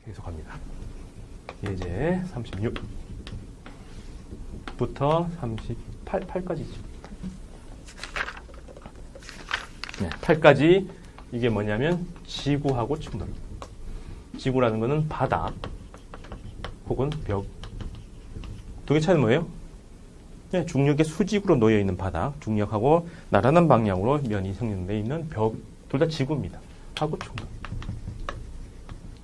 계속합니다. 예제 36부터 38까지 있죠. 네, 8까지 이게 뭐냐면 지구하고 충돌. 지구라는 것은 바다 혹은 벽. 두 개 차이는 뭐예요? 네, 중력의 수직으로 놓여 있는 바닥, 중력하고 나란한 방향으로 면이 형성되어 있는 벽, 둘 다 지구입니다. 하고 충돌.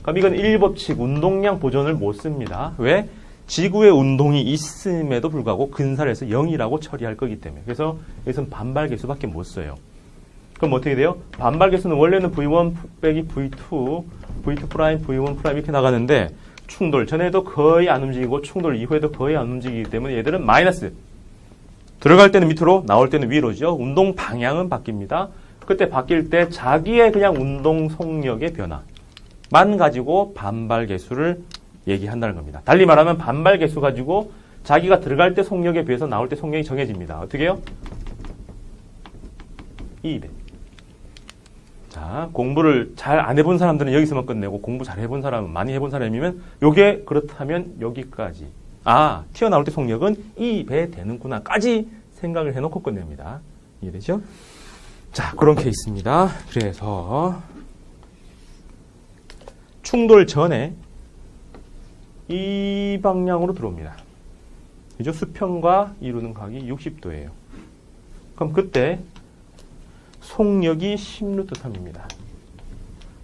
그럼 이건 1법칙 운동량 보존을 못 씁니다. 왜? 지구의 운동이 있음에도 불구하고 근사를 해서 0이라고 처리할 거기 때문에. 그래서 여기서는 반발계수밖에 못 써요. 그럼 어떻게 돼요? 반발계수는 원래는 V1 빼기 V2, V2 프라임, V1 프라임 이렇게 나가는데 충돌 전에도 거의 안 움직이고 충돌 이후에도 거의 안 움직이기 때문에 얘들은 마이너스. 들어갈 때는 밑으로, 나올 때는 위로죠. 운동 방향은 바뀝니다. 그때 바뀔 때 자기의 그냥 운동 속력의 변화만 가지고 반발계수를 얘기한다는 겁니다. 달리 말하면 반발계수 가지고 자기가 들어갈 때 속력에 비해서 나올 때 속력이 정해집니다. 어떻게 해요? 2배. 자, 공부를 잘 안 해본 사람들은 여기서만 끝내고 공부 잘 해본 사람, 많이 해본 사람이면 요게 그렇다면 여기까지. 아, 튀어나올 때 속력은 2배 되는구나 까지 생각을 해놓고 끝냅니다. 이해되죠? 자, 그런 케이스입니다. 그래서 충돌 전에 이 방향으로 들어옵니다. 그죠? 수평과 이루는 각이 60도예요. 그럼 그때 속력이 10루트3입니다.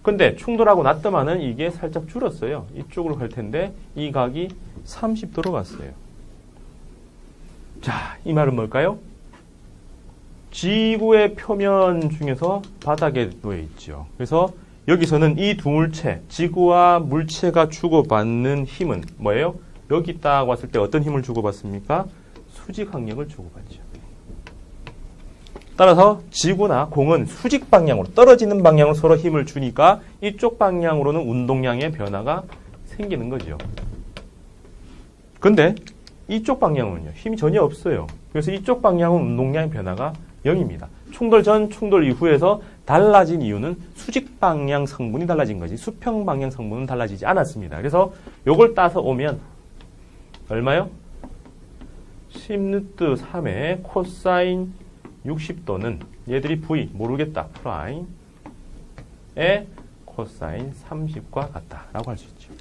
근데 충돌하고 났더만은 이게 살짝 줄었어요. 이쪽으로 갈 텐데 이 각이 30도로 갔어요. 자, 이 말은 뭘까요? 지구의 표면 중에서 바닥에 놓여 있죠. 그래서 여기서는 이 두 물체, 지구와 물체가 주고받는 힘은 뭐예요? 여기 딱 왔을 때 어떤 힘을 주고받습니까? 수직 항력을 주고받죠. 따라서 지구나 공은 수직 방향으로 떨어지는 방향으로 서로 힘을 주니까 이쪽 방향으로는 운동량의 변화가 생기는 거죠. 근데 이쪽 방향은요, 힘이 전혀 없어요. 그래서 이쪽 방향은 운동량의 변화가 0입니다. 충돌 전, 충돌 이후에서 달라진 이유는 수직 방향 성분이 달라진 거지 수평 방향 성분은 달라지지 않았습니다. 그래서 요걸 따서 오면 얼마요? 10루트3의 코사인 60도는 얘들이 V 모르겠다 프라임의 코사인 30과 같다라고 할 수 있죠.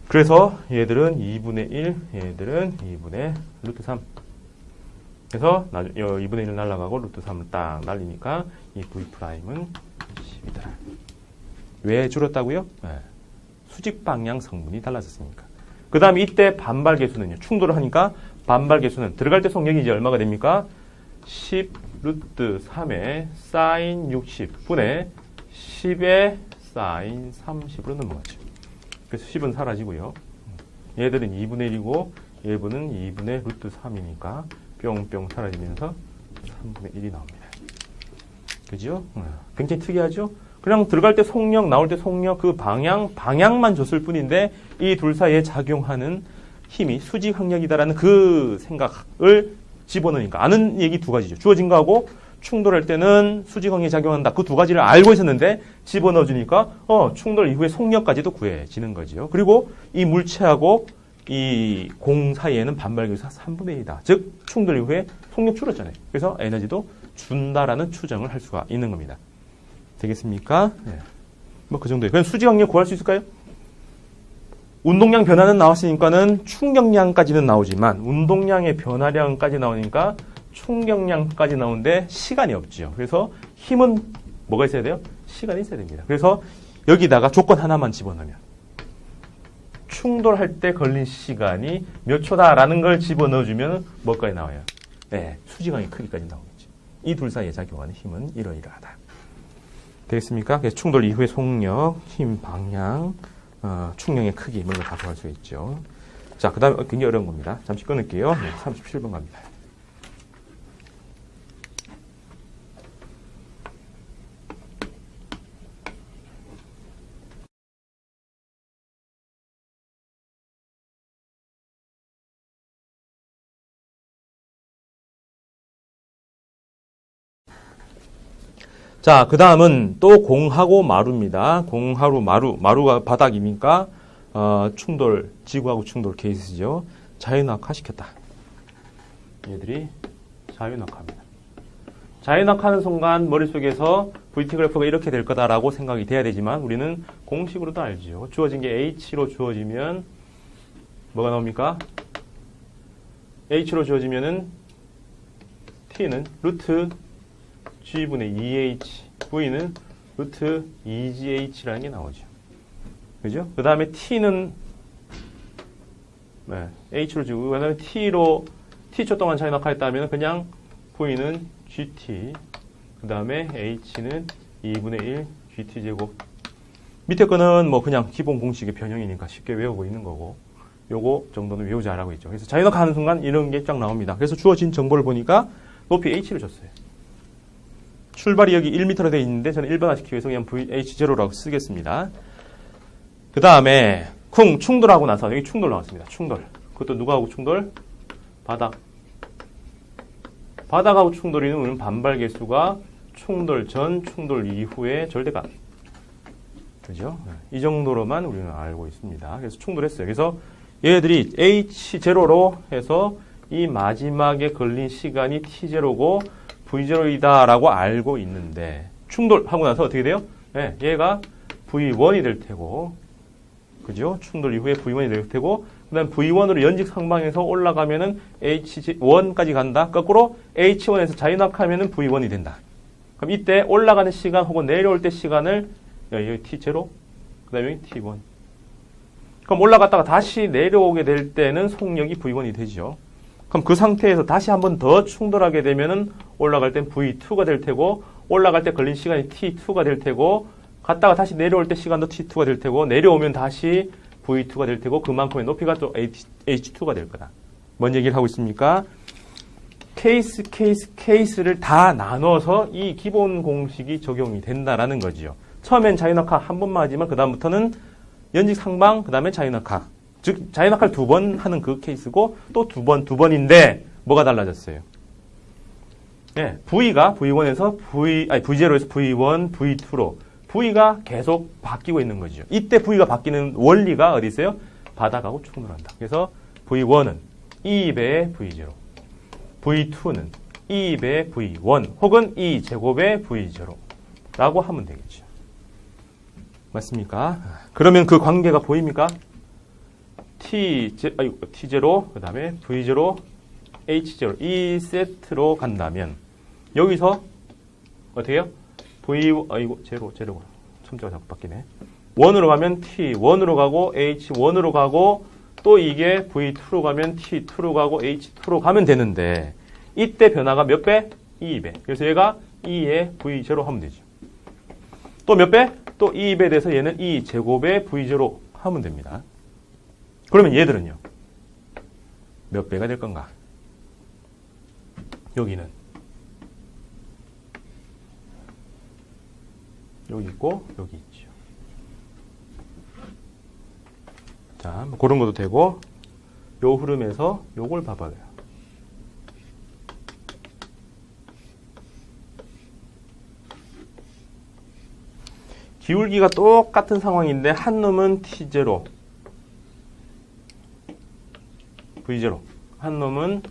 그래서 얘들은 2분의 1, 얘들은 2분의 루트 3. 그래서 2분의 1을 날라가고 루트 3을 딱 날리니까 이 V 프라임은 10이더라. 왜 줄었다고요? 네. 수직 방향 성분이 달라졌으니까. 그 다음에 이때 반발 계수는요. 충돌을 하니까 반발 계수는 들어갈 때 속력이 이제 얼마가 됩니까? 10 루트 3의 사인 60분의 10의 사인 30으로 넘어가죠. 그래서 10은 사라지고요. 얘들은 2분의 1이고 얘분은 2분의 루트 3이니까 뿅뿅 사라지면서 3분의 1이 나옵니다. 그죠? 굉장히 특이하죠? 그냥 들어갈 때 속력, 나올 때 속력 그 방향만 줬을 뿐인데 이 둘 사이에 작용하는 힘이 수직 항력이다라는 그 생각을 집어넣으니까 아는 얘기 두 가지죠. 주어진 거하고 충돌할 때는 수직 항력이 작용한다. 그 두 가지를 알고 있었는데 집어넣어 주니까 충돌 이후에 속력까지도 구해지는 거죠. 그리고 이 물체하고 이 공 사이에는 반발계수가 3분의 1이다. 즉 충돌 이후에 속력 줄었잖아요. 그래서 에너지도 준다라는 추정을 할 수가 있는 겁니다. 되겠습니까? 네. 뭐 그 정도예요. 그럼 수직 항력 구할 수 있을까요? 운동량 변화는 나왔으니까는 충격량까지는 나오지만 운동량의 변화량까지 나오니까 충격량까지 나오는데 시간이 없죠. 그래서 힘은 뭐가 있어야 돼요? 시간이 있어야 됩니다. 그래서 여기다가 조건 하나만 집어넣으면 충돌할 때 걸린 시간이 몇 초다라는 걸 집어넣어주면 뭐까지 나와요? 네, 수직항의 크기까지 나오겠죠. 이 둘 사이에 작용하는 힘은 이러이러하다. 되겠습니까? 그래서 충돌 이후의 속력, 힘 방향, 충격의 크기 이런 걸 다 구할 수 있죠. 자, 그 다음에 굉장히 어려운 겁니다. 잠시 끊을게요. 네, 37번 갑니다. 자, 그 다음은 또 공하고 마루입니다. 공하고 마루가 바닥이니까 충돌, 지구하고 충돌 케이스죠. 자유낙하 시켰다. 얘들이 자유낙하입니다. 자유낙하하는 순간 머릿속에서 VT 그래프가 이렇게 될 거다라고 생각이 돼야 되지만 우리는 공식으로도 알죠. 주어진 게 H로 주어지면 뭐가 나옵니까? H로 주어지면은 T는 루트 G분의 2H, V는 루트 2GH라는 게 나오죠. 그죠? 그 다음에 T는 H로 주고 그 다음에 T초 동안 자유낙하했다면 그냥 V는 GT, 그 다음에 H는 2분의 1 GT제곱. 밑에 거는 뭐 그냥 기본 공식의 변형이니까 쉽게 외우고 있는 거고 요거 정도는 외우자라고 했죠. 그래서 자유낙하하는 순간 이런 게 쫙 나옵니다. 그래서 주어진 정보를 보니까 높이 H를 줬어요. 출발이 여기 1m로 되어 있는데 저는 1번화시키기 위해서 그냥 VH0라고 쓰겠습니다. 그 다음에 충돌하고 나서 여기 충돌 나왔습니다. 충돌. 그것도 누구하고 충돌? 바닥하고 충돌이 있는 반발 계수가 충돌 전, 충돌 이후의 절대값. 그죠? 이 정도로만 우리는 알고 있습니다. 그래서 충돌했어요. 그래서 얘들이 H0로 해서 이 마지막에 걸린 시간이 T0고 V0이다라고 알고 있는데 충돌하고 나서 어떻게 돼요? 네, 얘가 V1이 될 테고 그죠? 충돌 이후에 V1이 될 테고 그 다음 V1으로 연직 상방에서 올라가면은 H1까지 간다. 거꾸로 H1에서 자유낙하면은 V1이 된다. 그럼 이때 올라가는 시간 혹은 내려올 때 시간을 여기 T0 그 다음에 여기 T1 그럼 올라갔다가 다시 내려오게 될 때는 속력이 V1이 되죠. 그럼 그 상태에서 다시 한 번 더 충돌하게 되면은 올라갈 땐 V2가 될 테고 올라갈 때 걸린 시간이 T2가 될 테고 갔다가 다시 내려올 때 시간도 T2가 될 테고 내려오면 다시 V2가 될 테고 그만큼의 높이가 또 H2가 될 거다. 뭔 얘기를 하고 있습니까? 케이스를 다 나눠서 이 기본 공식이 적용이 된다라는 거지요. 처음엔 자유낙하 한 번만 하지만 그 다음부터는 연직 상방 그 다음에 자유낙하 즉 자유낙하를 2번 하는 그 케이스고 또 두 번인데 뭐가 달라졌어요? 네, V가 V1에서 V0에서 V1, V2로 V가 계속 바뀌고 있는 거죠. 이때 V가 바뀌는 원리가 어디 있어요? 바닥하고 충돌한다. 그래서 V1은 2배의 V0, V2는 2배의 V1 혹은 2제곱의 V0 라고 하면 되겠죠. 맞습니까? 그러면 그 관계가 보입니까? T0, 그 다음에 V0, H0 이 세트로 간다면 여기서 어떻게 해요? 제로 첨자가 자꾸 바뀌네. 1으로 가면 T1으로 가고 H1으로 가고 또 이게 V2로 가면 T2로 가고 H2로 가면 되는데 이때 변화가 몇 배? 2배. 그래서 얘가 2의 V0 하면 되죠. 또 몇 배? 또 2배 돼서 얘는 2제곱의 V0 하면 됩니다. 그러면 얘들은요? 몇 배가 될 건가? 여기는 여기 있고 여기 있죠. 자, 뭐 그런 것도 되고 요 흐름에서 요걸 봐봐요. 기울기가 똑같은 상황인데 한 놈은 T0 V0 한 놈은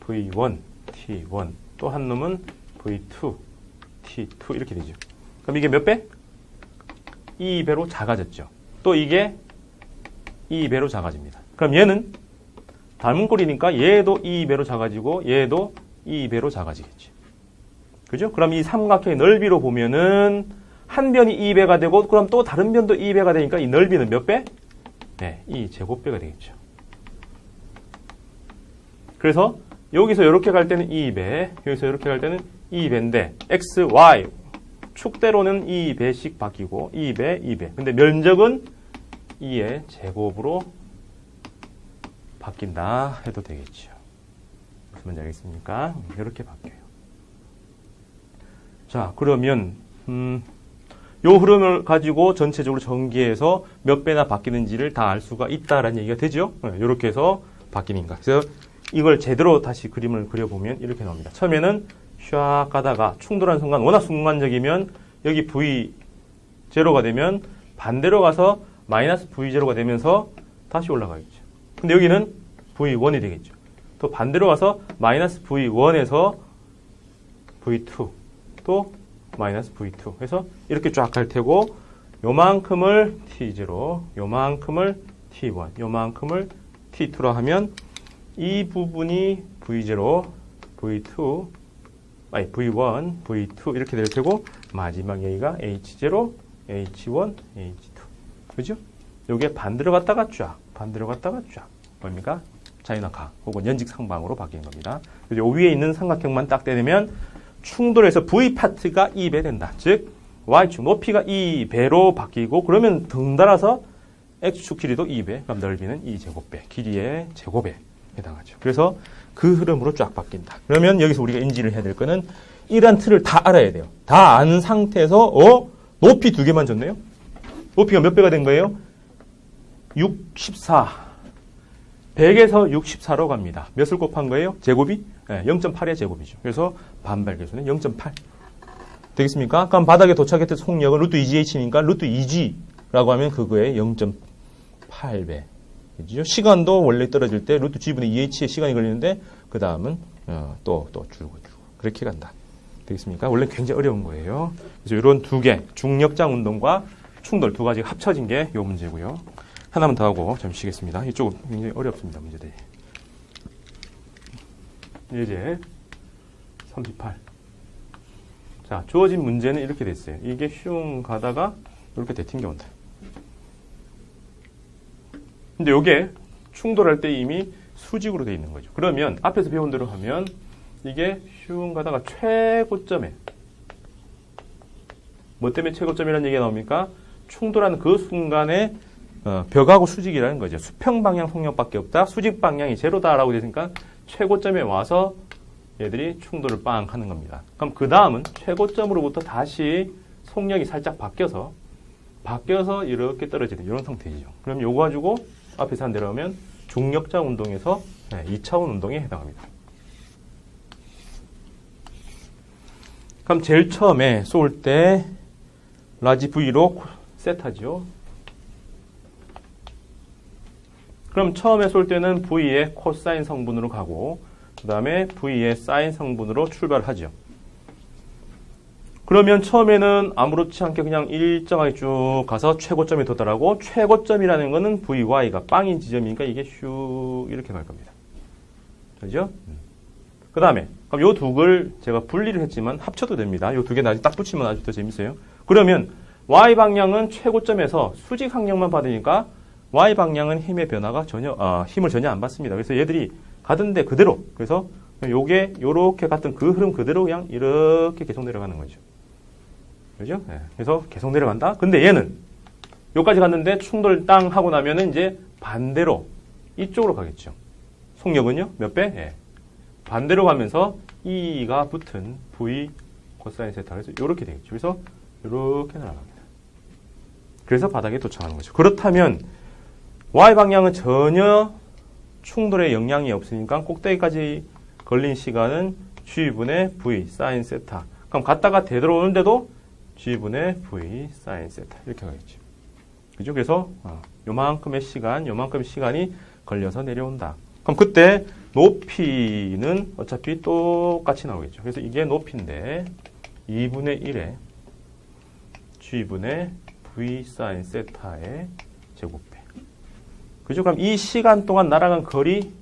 V1 T1 또 한 놈은 V2 T2 이렇게 되죠. 그럼 이게 몇 배? 2배로 작아졌죠. 또 이게 2배로 작아집니다. 그럼 얘는 닮은 꼴이니까 얘도 2배로 작아지고 얘도 2배로 작아지겠죠. 그죠? 그럼 이 삼각형의 넓이로 보면은 한 변이 2배가 되고 그럼 또 다른 변도 2배가 되니까 이 넓이는 몇 배? 네, 2제곱배가 되겠죠. 그래서 여기서 이렇게 갈 때는 2배, 여기서 이렇게 갈 때는 2배인데 x, y 축대로는 2배씩 바뀌고 2배, 2배. 근데 면적은 2의 제곱으로 바뀐다 해도 되겠죠. 무슨 말인지 알겠습니까? 이렇게 바뀌어요. 자, 그러면 요 흐름을 가지고 전체적으로 전개해서 몇 배나 바뀌는지를 다 알 수가 있다라는 얘기가 되죠. 이렇게 해서 바뀌는가. 그래서 이걸 제대로 다시 그림을 그려보면 이렇게 나옵니다. 처음에는 쫙 가다가 충돌하는 순간 워낙 순간적이면 여기 V0가 되면 반대로 가서 마이너스 V0가 되면서 다시 올라가겠죠. 근데 여기는 V1이 되겠죠. 또 반대로 가서 마이너스 V1에서 V2 또 마이너스 V2 해서 이렇게 쫙 갈 테고 요만큼을 T0, 요만큼을 T1, 요만큼을 T2로 하면 이 부분이 V0, V2, V1, V2 이렇게 될 테고 마지막 여기가 H0, H1, H2 그죠? 요게 반대로 갔다가 쫙, 반대로 갔다가 쫙 뭡니까? 자연낙하 혹은 연직상방으로 바뀌는 겁니다. 그래서 요 위에 있는 삼각형만 딱 떼내면 충돌해서 V 파트가 2배 된다. 즉 Y축 높이가 2배로 바뀌고 그러면 덩달아서 X축 길이도 2배, 그럼 넓이는 2제곱배, 길이의 제곱에 해당하죠. 그래서 그 흐름으로 쫙 바뀐다. 그러면 여기서 우리가 인지를 해야 될 거는 이러한 틀을 다 알아야 돼요. 다 아는 상태에서 높이 2개만 줬네요. 높이가 몇 배가 된 거예요? 64. 100에서 64로 갑니다. 몇을 곱한 거예요? 제곱이? 네, 0.8의 제곱이죠. 그래서 반발 계수는 0.8. 되겠습니까? 그럼 바닥에 도착했을 속력은 루트 2GH니까 루트 2G라고 하면 그거의 0.8배. 그죠? 시간도 원래 떨어질 때 루트 G분의 2H의 시간이 걸리는데 그 다음은 또 줄고 그렇게 간다. 되겠습니까? 원래 굉장히 어려운 거예요. 그래서 이런 두 개, 중력장 운동과 충돌 두 가지가 합쳐진 게 이 문제고요. 하나만 더 하고 잠시 쉬겠습니다. 이쪽은 굉장히 어렵습니다. 문제들이. 예제 38. 자, 주어진 문제는 이렇게 됐어요. 이게 슝 가다가 이렇게 되튕겨 온다. 근데 이게 충돌할 때 이미 수직으로 되어 있는 거죠. 그러면 앞에서 배운 대로 하면 이게 슝 가다가 최고점에 뭐 때문에 최고점이라는 얘기가 나옵니까? 충돌하는 그 순간에 벽하고 수직이라는 거죠. 수평 방향 속력밖에 없다. 수직 방향이 제로다라고 되니까 최고점에 와서 얘들이 충돌을 빵 하는 겁니다. 그럼 그 다음은 최고점으로부터 다시 속력이 살짝 바뀌어서 이렇게 떨어지는 이런 상태이죠. 그럼 요거 가지고 앞에서 한 대로 하면 중력장 운동에서 2차원 운동에 해당합니다. 그럼 제일 처음에 쏠 때 라지 V로 셋하죠. 그럼 처음에 쏠 때는 V의 코사인 성분으로 가고 그 다음에 V의 사인 성분으로 출발하죠. 그러면 처음에는 아무렇지 않게 그냥 일정하게 쭉 가서 최고점에 도달하고 최고점이라는 거는 VY가 빵인 지점이니까 이게 슉 이렇게 갈 겁니다. 그죠? 그 다음에 그럼 요 두 개를 제가 분리를 했지만 합쳐도 됩니다. 요 두 개 나중에 딱 붙이면 아주 더 재밌어요. 그러면 Y 방향은 최고점에서 수직 항력만 받으니까 Y 방향은 힘의 변화가 힘을 전혀 안 받습니다. 그래서 얘들이 가던데 그대로. 그래서 요게 요렇게 갔던 그 흐름 그대로 그냥 이렇게 계속 내려가는 거죠. 그죠? 네. 그래서 계속 내려간다. 근데 얘는 여기까지 갔는데 충돌 땅 하고 나면은 이제 반대로 이쪽으로 가겠죠. 속력은요? 몇 배? 네. 반대로 가면서 E가 붙은 V 코사인 세타. 그래서 이렇게 되겠죠. 그래서 이렇게 날아갑니다. 그래서 바닥에 도착하는 거죠. 그렇다면 Y 방향은 전혀 충돌에 영향이 없으니까 꼭대기까지 걸린 시간은 G분의 V 사인 세타. 그럼 갔다가 되돌아오는데도 G분의 V 사인 세타. 이렇게 가겠죠. 그죠? 그래서 요만큼의 시간이 걸려서 내려온다. 그럼 그때 높이는 어차피 똑같이 나오겠죠. 그래서 이게 높이인데 2분의 1에 G분의 V 사인 세타의 제곱배. 그죠? 그럼 이 시간 동안 날아간 거리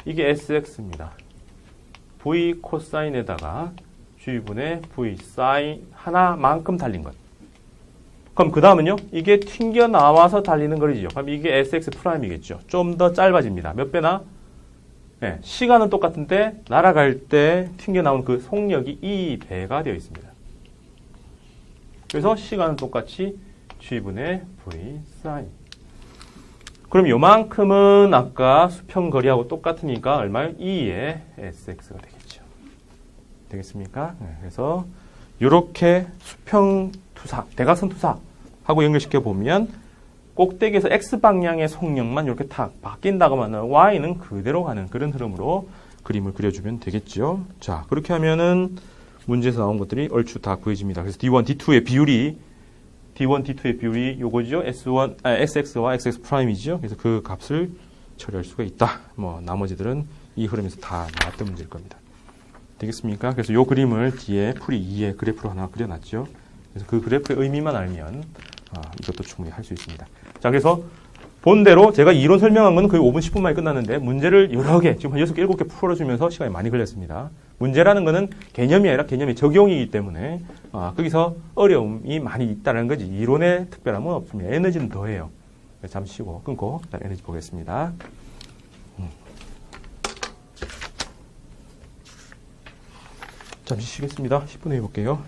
이게 SX입니다. V 코사인에다가 G분의 V 사인 하나만큼 달린 것. 그럼 그 다음은요? 이게 튕겨나와서 달리는 거리죠. 그럼 이게 SX 프라임이겠죠. 좀 더 짧아집니다. 몇 배나? 네, 시간은 똑같은데 날아갈 때 튕겨나온 그 속력이 2배가 되어 있습니다. 그래서 시간은 똑같이 G분의 V 사인. 그럼 요만큼은 아까 수평 거리하고 똑같으니까 얼마요? 2의 SX가 되겠죠. 되겠습니까? 네, 그래서 이렇게 수평 투사, 대각선 투사하고 연결시켜 보면 꼭대기에서 X방향의 속력만 이렇게 탁 바뀐다고 하면 Y는 그대로 가는 그런 흐름으로 그림을 그려주면 되겠죠. 자, 그렇게 하면은 문제에서 나온 것들이 얼추 다 구해집니다. 그래서 D1, D2의 비율이 D1, D2의 비율이 요거죠. SX와 XX 프라임이죠. 그래서 그 값을 처리할 수가 있다. 뭐 나머지들은 이 흐름에서 다 나왔던 문제일 겁니다. 되겠습니까? 그래서 요 그림을 뒤에 풀이 2의 그래프로 하나 그려놨죠. 그래서 그 그래프의 의미만 알면 이것도 충분히 할 수 있습니다. 자, 그래서 본대로 제가 이론 설명한 건 거의 5분, 10분 만에 끝났는데 문제를 여러 개, 지금 한 6개, 7개 풀어주면서 시간이 많이 걸렸습니다. 문제라는 거는 개념이 아니라 개념의 적용이기 때문에 거기서 어려움이 많이 있다는 거지 이론에 특별함은 없습니다. 에너지는 더해요. 잠시 쉬고 끊고 일단 에너지 보겠습니다. 잠시 쉬겠습니다. 10분 후에 볼게요.